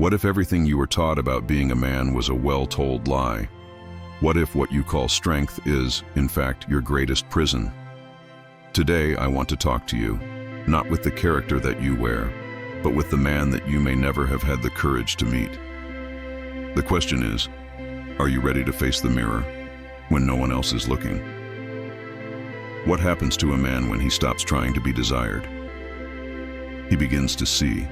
What if everything you were taught about being a man was a well-told lie? What if what you call strength is, in fact, your greatest prison? Today, I want to talk to you, not with the character that you wear, but with the man that you may never have had the courage to meet. The question is, are you ready to face the mirror when no one else is looking? What happens to a man when he stops trying to be desired? He begins to see.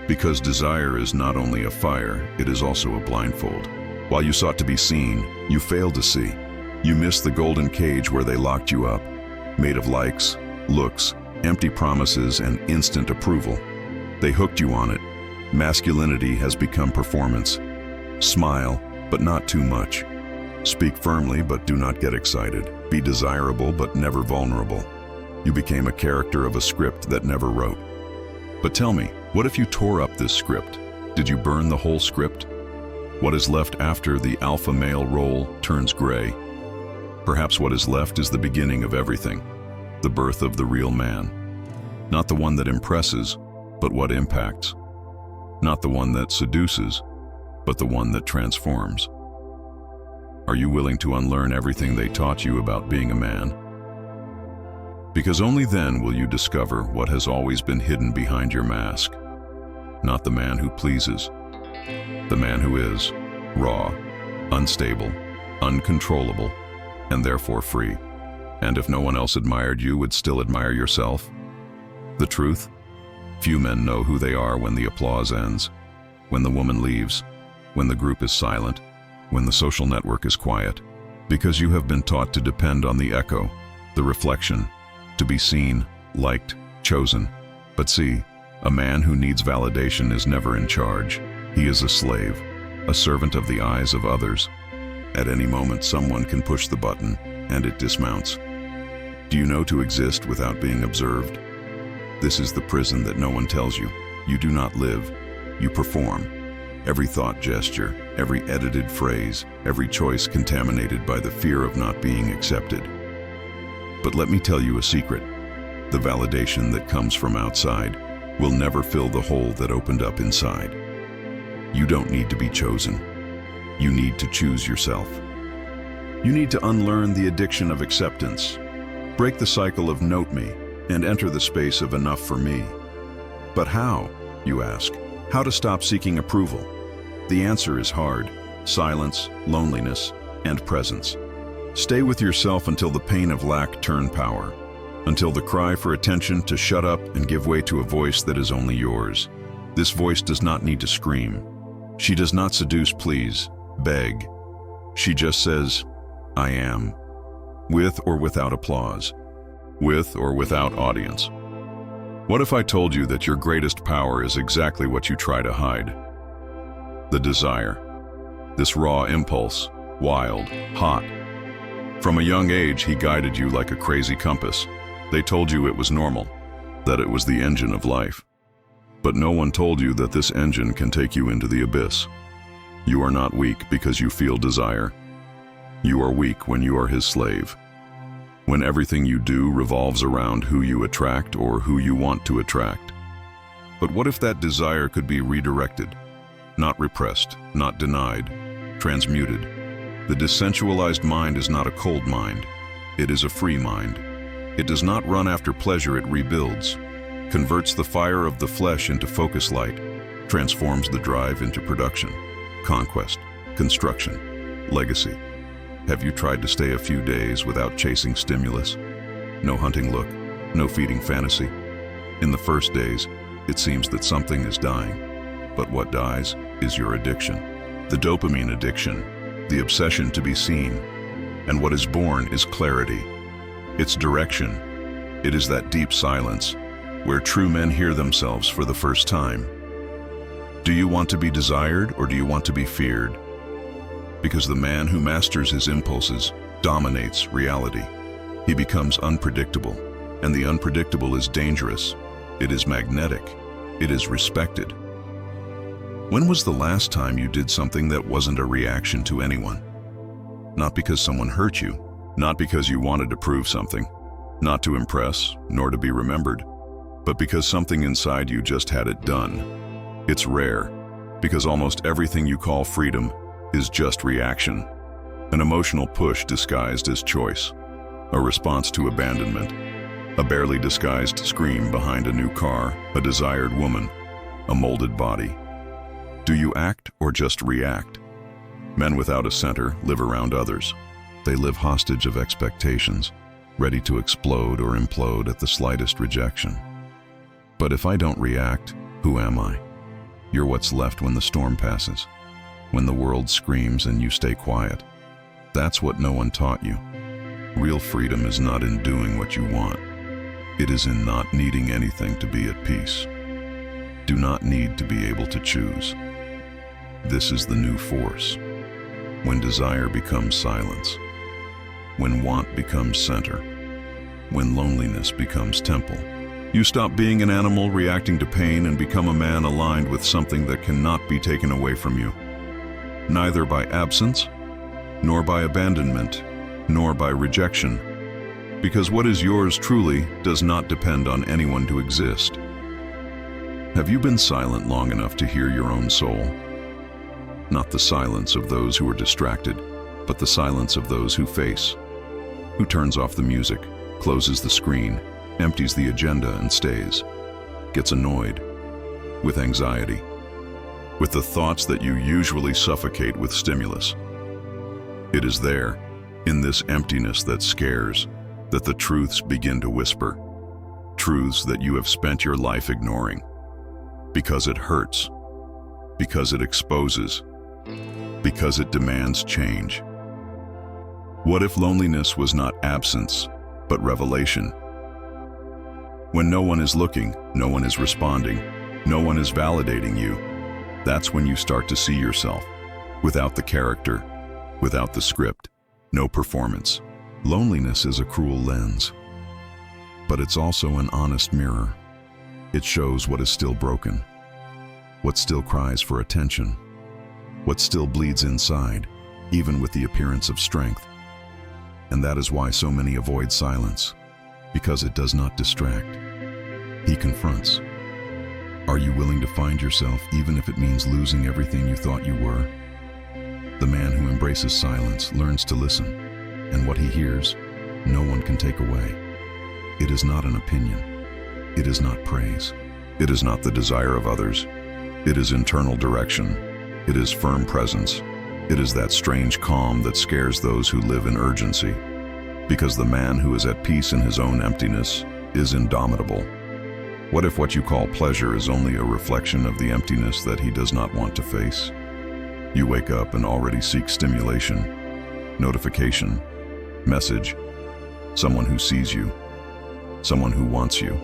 Because desire is not only a fire, it is also a blindfold. While you sought to be seen, you failed to see. You missed the golden cage where they locked you up, made of likes, looks, empty promises, and instant approval. They hooked you on it. Masculinity has become performance. Smile, but not too much. Speak firmly, but do not get excited. Be desirable, but never vulnerable. You became a character of a script that never wrote. But tell me, what if you tore up this script? Did you burn the whole script? What is left after the alpha male role turns gray? Perhaps what is left is the beginning of everything, the birth of the real man. Not the one that impresses, but what impacts. Not the one that seduces, but the one that transforms. Are you willing to unlearn everything they taught you about being a man? Because only then will you discover what has always been hidden behind your mask. Not the man who pleases, the man who is raw, unstable, uncontrollable, and therefore free. And if no one else admired you, would still admire yourself? The truth? Few men know who they are when the applause ends, when the woman leaves, when the group is silent, when the social network is quiet, because you have been taught to depend on the echo, the reflection, to be seen, liked, chosen. But see, a man who needs validation is never in charge. He is a slave, a servant of the eyes of others. At any moment, someone can push the button, and it dismounts. Do you know to exist without being observed? This is the prison that no one tells you. You do not live, you perform. Every thought gesture, every edited phrase, every choice contaminated by the fear of not being accepted. But let me tell you a secret. The validation that comes from outside will never fill the hole that opened up inside. You don't need to be chosen. You need to choose yourself. You need to unlearn the addiction of acceptance, break the cycle of note me, and enter the space of enough for me. But how, you ask? How to stop seeking approval? The answer is hard: silence, loneliness, and presence. Stay with yourself until the pain of lack turn power, until the cry for attention to shut up and give way to a voice that is only yours. This voice does not need to scream. She does not seduce, please, beg. She just says, I am, with or without applause, with or without audience. What if I told you that your greatest power is exactly what you try to hide? The desire. This raw impulse, wild, hot. From a young age, he guided you like a crazy compass. They told you it was normal, that it was the engine of life. But no one told you that this engine can take you into the abyss. You are not weak because you feel desire. You are weak when you are his slave. When everything you do revolves around who you attract or who you want to attract. But what if that desire could be redirected? Not repressed, not denied, transmuted. The desensualized mind is not a cold mind. It is a free mind. It does not run after pleasure, it rebuilds, converts the fire of the flesh into focus light, transforms the drive into production, conquest, construction, legacy. Have you tried to stay a few days without chasing stimulus? No hunting look, no feeding fantasy. In the first days, it seems that something is dying. But what dies is your addiction. The dopamine addiction, the obsession to be seen. And what is born is clarity. It's direction. It is that deep silence where true men hear themselves for the first time. Do you want to be desired or do you want to be feared? Because the man who masters his impulses dominates reality. He becomes unpredictable, and the unpredictable is dangerous. It is magnetic. It is respected. When was the last time you did something that wasn't a reaction to anyone? Not because someone hurt you, not because you wanted to prove something, not to impress, nor to be remembered, but because something inside you just had it done. It's rare, because almost everything you call freedom is just reaction, an emotional push disguised as choice, a response to abandonment, a barely disguised scream behind a new car, a desired woman, a molded body. Do you act or just react? Men without a center live around others. They live hostage of expectations, ready to explode or implode at the slightest rejection. But if I don't react, who am I? You're what's left when the storm passes, when the world screams and you stay quiet. That's what no one taught you. Real freedom is not in doing what you want. It is in not needing anything to be at peace. Do not need to be able to choose. This is the new force. When desire becomes silence, when want becomes center, when loneliness becomes temple. You stop being an animal reacting to pain and become a man aligned with something that cannot be taken away from you. Neither by absence, nor by abandonment, nor by rejection. Because what is yours truly does not depend on anyone to exist. Have you been silent long enough to hear your own soul? Not the silence of those who are distracted, but the silence of those who face, who turns off the music, closes the screen, empties the agenda and stays, gets annoyed, with anxiety, with the thoughts that you usually suffocate with stimulus. It is there, in this emptiness that scares, that the truths begin to whisper, truths that you have spent your life ignoring, because it hurts, because it exposes, because it demands change. What if loneliness was not absence, but revelation? When no one is looking, no one is responding, no one is validating you, that's when you start to see yourself, without the character, without the script, no performance. Loneliness is a cruel lens, but it's also an honest mirror. It shows what is still broken, what still cries for attention, what still bleeds inside, even with the appearance of strength. And that is why so many avoid silence, because it does not distract. He confronts. Are you willing to find yourself even if it means losing everything you thought you were? The man who embraces silence learns to listen, and what he hears, no one can take away. It is not an opinion. It is not praise. It is not the desire of others. It is internal direction. It is firm presence. It is that strange calm that scares those who live in urgency. Because the man who is at peace in his own emptiness is indomitable. What if what you call pleasure is only a reflection of the emptiness that he does not want to face? You wake up and already seek stimulation, notification, message, someone who sees you, someone who wants you.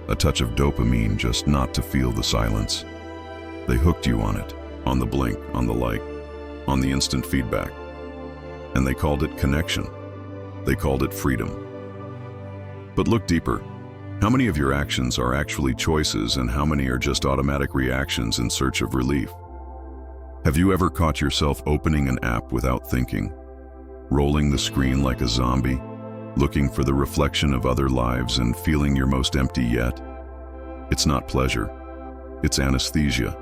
A touch of dopamine just not to feel the silence. They hooked you on it, on the blink, on the like, on the instant feedback. And they called it connection. They called it freedom. But look deeper. How many of your actions are actually choices and how many are just automatic reactions in search of relief? Have you ever caught yourself opening an app without thinking, rolling the screen like a zombie, looking for the reflection of other lives and feeling your most empty yet? It's not pleasure. It's anesthesia.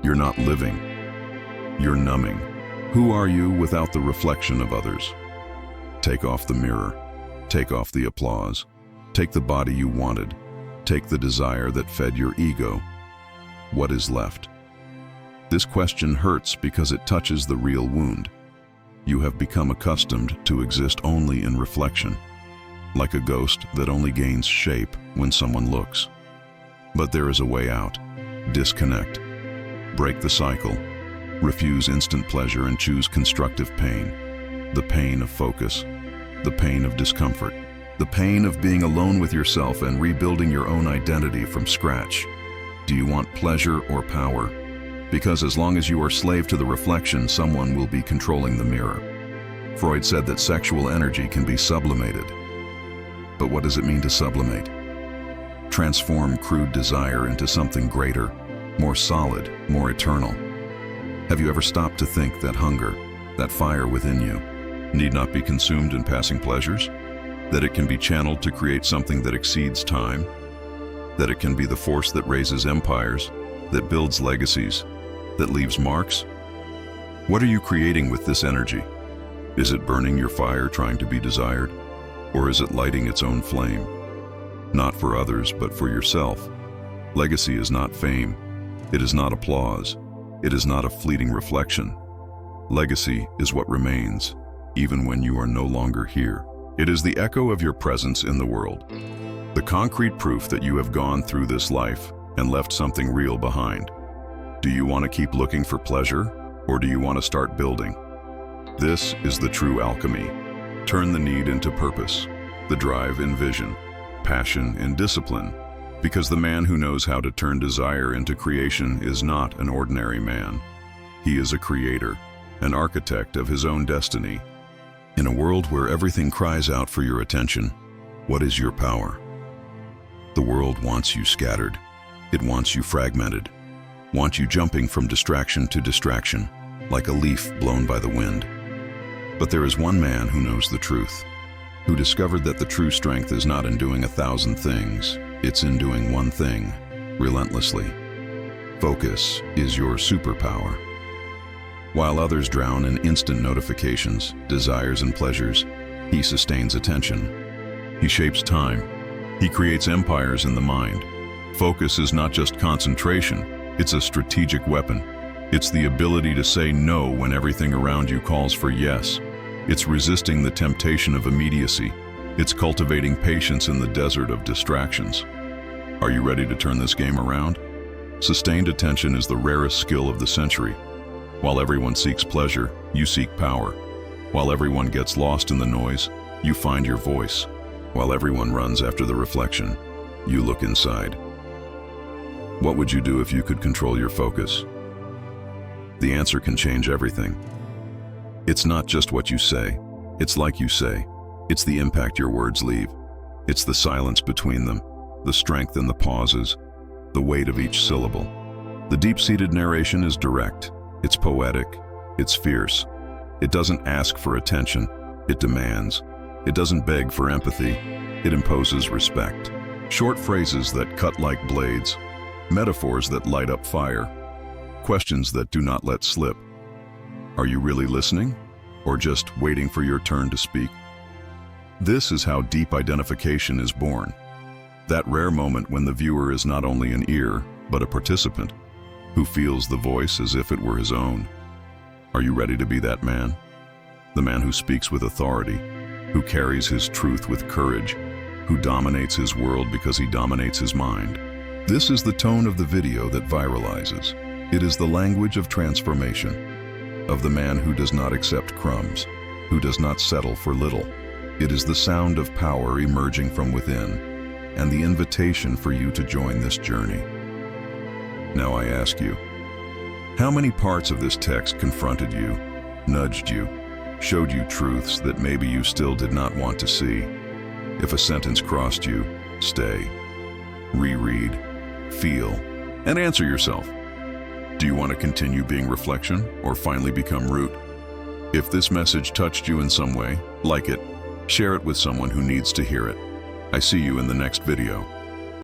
You're not living. You're numbing. Who are you without the reflection of others? Take off the mirror. Take off the applause. Take the body you wanted. Take the desire that fed your ego. What is left? This question hurts because it touches the real wound. You have become accustomed to exist only in reflection, like a ghost that only gains shape when someone looks. But there is a way out. Disconnect. Break the cycle. Refuse instant pleasure and choose constructive pain. The pain of focus. The pain of discomfort. The pain of being alone with yourself and rebuilding your own identity from scratch. Do you want pleasure or power? Because as long as you are slave to the reflection, someone will be controlling the mirror. Freud said that sexual energy can be sublimated. But what does it mean to sublimate? Transform crude desire into something greater, more solid, more eternal. Have you ever stopped to think that hunger, that fire within you, need not be consumed in passing pleasures? That it can be channeled to create something that exceeds time? That it can be the force that raises empires, that builds legacies, that leaves marks? What are you creating with this energy? Is it burning your fire trying to be desired? Or is it lighting its own flame? Not for others, but for yourself. Legacy is not fame. It is not applause. It is not a fleeting reflection. Legacy is what remains, even when you are no longer here. It is the echo of your presence in the world, the concrete proof that you have gone through this life and left something real behind. Do you want to keep looking for pleasure, or do you want to start building? This is the true alchemy. Turn the need into purpose, the drive in vision, passion in discipline, because the man who knows how to turn desire into creation is not an ordinary man. He is a creator, an architect of his own destiny. In a world where everything cries out for your attention, what is your power? The world wants you scattered. It wants you fragmented, wants you jumping from distraction to distraction, like a leaf blown by the wind. But there is one man who knows the truth, who discovered that the true strength is not in doing 1,000 things, it's in doing one thing, relentlessly. Focus is your superpower. While others drown in instant notifications, desires, and pleasures, he sustains attention. He shapes time. He creates empires in the mind. Focus is not just concentration, it's a strategic weapon. It's the ability to say no when everything around you calls for yes. It's resisting the temptation of immediacy. It's cultivating patience in the desert of distractions. Are you ready to turn this game around? Sustained attention is the rarest skill of the century. While everyone seeks pleasure, you seek power. While everyone gets lost in the noise, you find your voice. While everyone runs after the reflection, you look inside. What would you do if you could control your focus? The answer can change everything. It's not just what you say, it's like you say. It's the impact your words leave. It's the silence between them, the strength in the pauses, the weight of each syllable. The deep-seated narration is direct, it's poetic, it's fierce. It doesn't ask for attention, it demands. It doesn't beg for empathy, it imposes respect. Short phrases that cut like blades, metaphors that light up fire, questions that do not let slip. Are you really listening, or just waiting for your turn to speak? This is how deep identification is born. That rare moment when the viewer is not only an ear, but a participant, who feels the voice as if it were his own. Are you ready to be that man? The man who speaks with authority, who carries his truth with courage, who dominates his world because he dominates his mind. This is the tone of the video that viralizes. It is the language of transformation, of the man who does not accept crumbs, who does not settle for little. It is the sound of power emerging from within, and the invitation for you to join this journey. Now I ask you, how many parts of this text confronted you, nudged you, showed you truths that maybe you still did not want to see? If a sentence crossed you, stay, reread, feel, and answer yourself. Do you want to continue being reflection or finally become root? If this message touched you in some way, like it, share it with someone who needs to hear it. I see you in the next video.